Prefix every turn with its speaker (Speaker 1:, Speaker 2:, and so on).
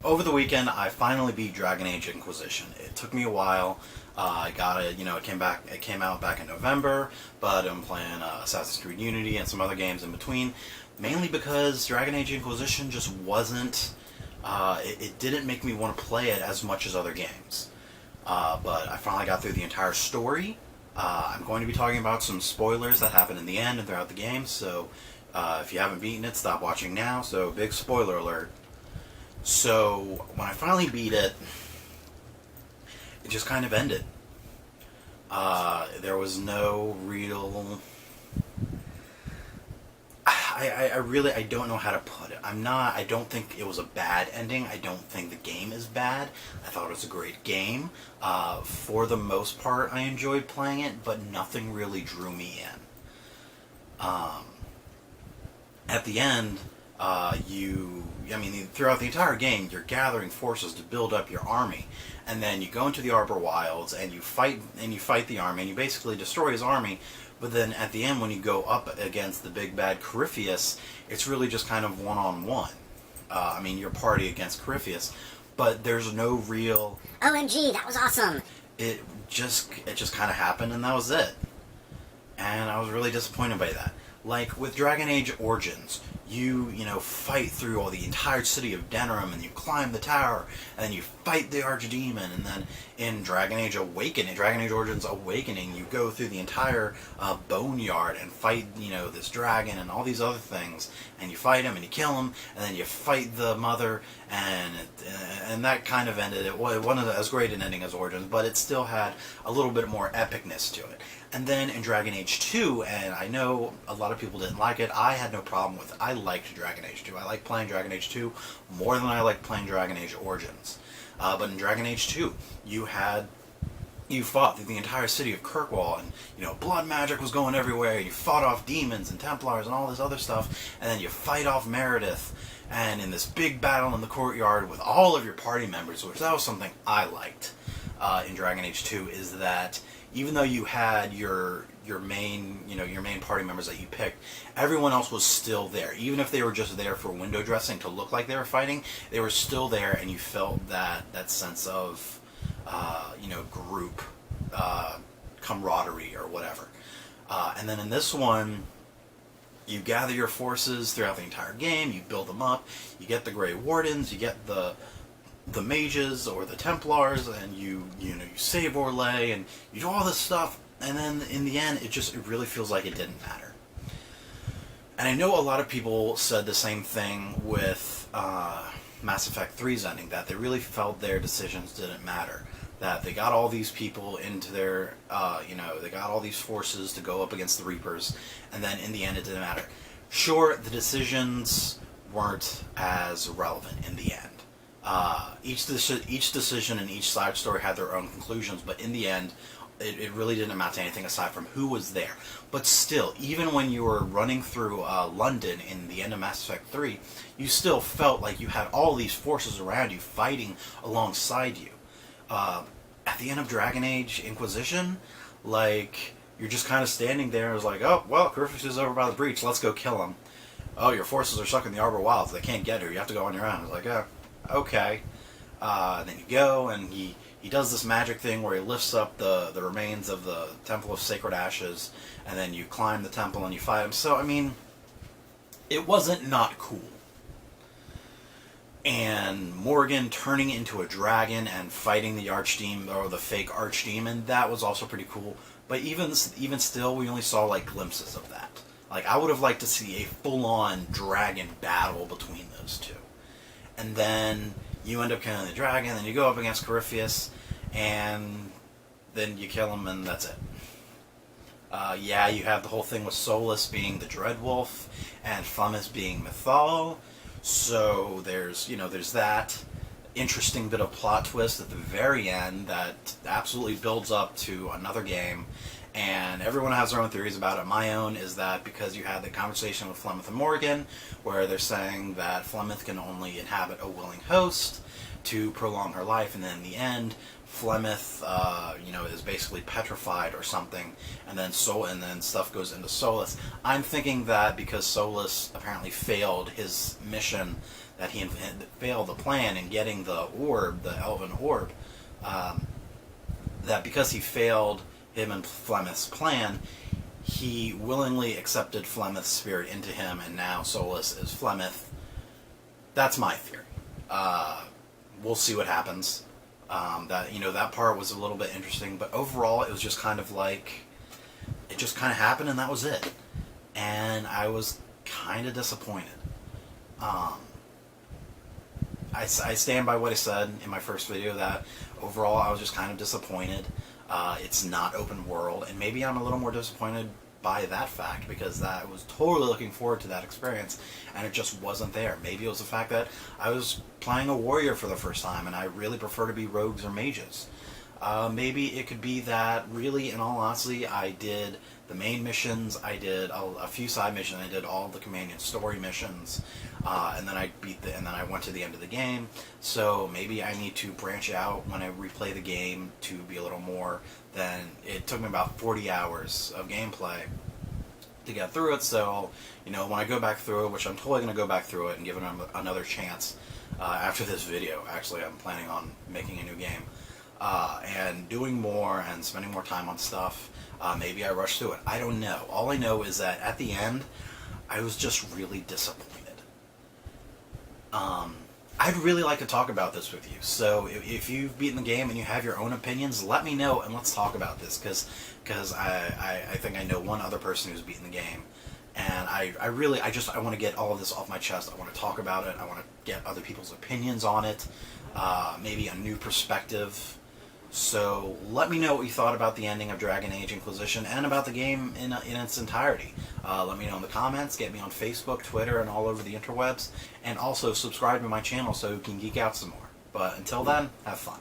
Speaker 1: Over the weekend, I finally beat Dragon Age Inquisition. It took me a while. I got it, it came out back in November, but I'm playing Assassin's Creed Unity and some other games in between, mainly because Dragon Age Inquisition just wasn't, it didn't make me want to play it as much as other games. But I finally got through the entire story. I'm going to be talking about some spoilers that happen in the end and throughout the game, so if you haven't beaten it, stop watching now, so big spoiler alert. So, when I finally beat it, it just kind of ended. There was no real... I don't know how to put it. I don't think it was a bad ending. I don't think the game is bad. I thought it was a great game. For the most part, I enjoyed playing it, but nothing really drew me in. At the end, throughout the entire game, you're gathering forces to build up your army, and then you go into the Arbor Wilds and you fight the army, and you basically destroy his army. But then at the end, when you go up against the big bad Corypheus, it's really just kind of one-on-one. Your party against Corypheus, but there's no real
Speaker 2: OMG, that was awesome.
Speaker 1: It just kind of happened, and that was it. And I was really disappointed by that. Like, with Dragon Age Origins, you fight through all the entire city of Denerim, and you climb the tower, and then you fight the Archdemon, and then in Dragon Age Origins Awakening, you go through the entire Boneyard and fight, this dragon and all these other things, and you fight him, and you kill him, and then you fight the mother, and that kind of ended. It wasn't as great an ending as Origins, but it still had a little bit more epicness to it. And then in Dragon Age 2, and I know a lot of people didn't like it, I had no problem with it. I liked Dragon Age 2. I liked playing Dragon Age 2 more than I liked playing Dragon Age Origins. But in Dragon Age 2, you fought through the entire city of Kirkwall, and, blood magic was going everywhere, you fought off demons and Templars and all this other stuff, and then you fight off Meredith, and in this big battle in the courtyard with all of your party members, which that was something I liked in Dragon Age 2, is that even though you had your main party members that you picked, everyone else was still there. Even if they were just there for window dressing to look like they were fighting, they were still there, and you felt that sense of group camaraderie or whatever. And then in this one, you gather your forces throughout the entire game, you build them up, you get the Grey Wardens, you get the mages or the Templars, and you save Orlais, and you do all this stuff, and then in the end, it really feels like it didn't matter. And I know a lot of people said the same thing with Mass Effect 3's ending, that they really felt their decisions didn't matter. That they got all these people into their, they got all these forces to go up against the Reapers, and then in the end, it didn't matter. Sure, the decisions weren't as relevant in the end. Each decision and each side story had their own conclusions, but in the end, it really didn't amount to anything aside from who was there. But still, even when you were running through London in the end of Mass Effect 3, you still felt like you had all these forces around you fighting alongside you. At the end of Dragon Age Inquisition, you're just kind of standing there, and it's like, oh, well, Corypheus is over by the breach, let's go kill him. Oh, your forces are stuck in the Arbor Wilds, they can't get here, you have to go on your own. It's like, oh, okay. Then you go, and he does this magic thing where he lifts up the remains of the Temple of Sacred Ashes, and then you climb the temple and you fight him. So, it wasn't not cool. And Morgan turning into a dragon and fighting the Archdemon, or the fake Archdemon, that was also pretty cool. But even still, we only saw, glimpses of that. I would have liked to see a full-on dragon battle between those two. And then you end up killing the dragon, then you go up against Corypheus, and then you kill him, and that's it. You have the whole thing with Solus being the Dreadwolf, and Fummus being Mythal, so there's that interesting bit of plot twist at the very end that absolutely builds up to another game, And everyone has their own theories about it. My own is that because you had the conversation with Flemeth and Morgan, where they're saying that Flemeth can only inhabit a willing host to prolong her life, and then in the end, Flemeth, is basically petrified or something, and then stuff goes into Solus. I'm thinking that because Solus apparently failed his mission, that he failed the plan in getting the orb, the Elven orb, that because he failed him and Flemeth's plan, he willingly accepted Flemeth's spirit into him, and now Solus is Flemeth. That's my theory. We'll see what happens. That part was a little bit interesting, but overall it was just kind of like, it just kind of happened and that was it. And I was kind of disappointed. I stand by what I said in my first video, that overall I was just kind of disappointed. It's not open world, and maybe I'm a little more disappointed by that fact, because I was totally looking forward to that experience and it just wasn't there. Maybe it was the fact that I was playing a warrior for the first time and I really prefer to be rogues or mages. Maybe it could be that, really, in all honesty, I did the main missions, I did a few side missions, I did all the companion story missions, and then I went to the end of the game. So maybe I need to branch out when I replay the game to be a little more than, it took me about 40 hours of gameplay to get through it. So, when I go back through it, which I'm totally going to go back through it and give it another chance after this video. Actually, I'm planning on making a new game. And doing more and spending more time on stuff. Maybe I rushed through it. I don't know. All I know is that at the end, I was just really disappointed. I'd really like to talk about this with you. So if you've beaten the game and you have your own opinions, let me know and let's talk about this. Because I think I know one other person who's beaten the game. And I want to get all of this off my chest. I want to talk about it. I want to get other people's opinions on it. Maybe a new perspective. So let me know what you thought about the ending of Dragon Age Inquisition and about the game in its entirety. Let me know in the comments, get me on Facebook, Twitter, and all over the interwebs, and also subscribe to my channel so you can geek out some more. But until then, have fun.